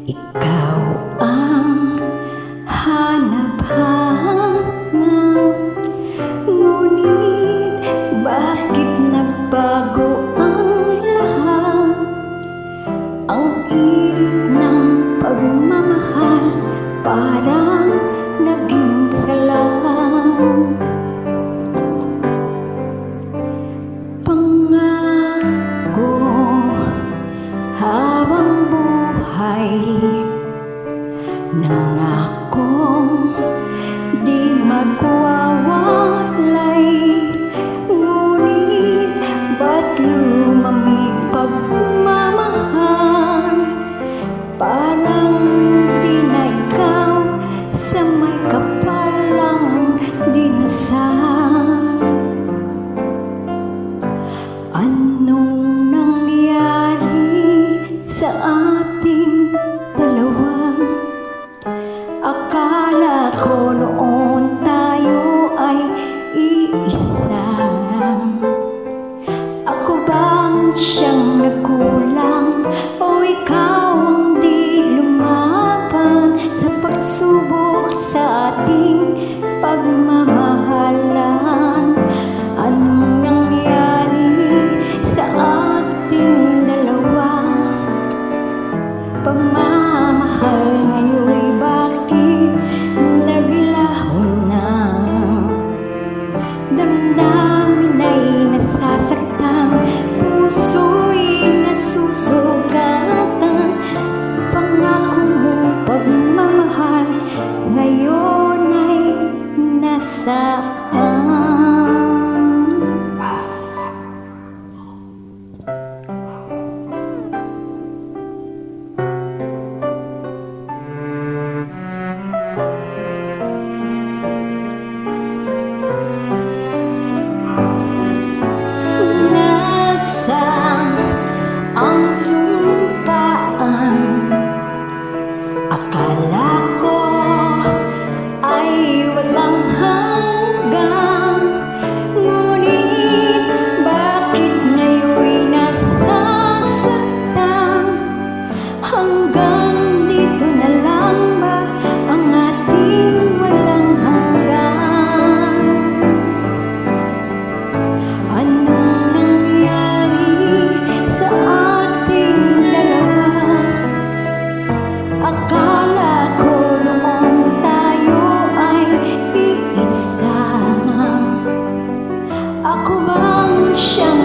Ikaw ang hanap-hanap, ngunit bakit nagbago ang lahat? Ang init ng pagmamahal parang naging salang. Pangako habang buhay, nangakong di magwawalay, ngunit ba't lumamig pagmamahal? Parang di na ikaw sa may kapalang dinasal. Anong nangyari sa ating dalawa? Akala ko noon tayo ay iisa. Ako bang siyang nagkulang, o ikaw ang di lumaban sa pagsubok sa ating pagmamahalan? Anong nangyari sa ating dalawa? Pagmamahal ngayon'y bakit naglaho na? Damdamin ay nasasaktan, puso'y nasusugatan. Pangako mong pagmamahal ngayon ay nasaan? Ang sumpaan, akala ko ay walang hanggan, ngunit bakit ngayon'y nasasaktan? Hanggang dito na lang ba ang ating walang hanggan? Anong nangyari sa ating dalawa? Akala ko noon tayo ay iisa. Ako bang siyang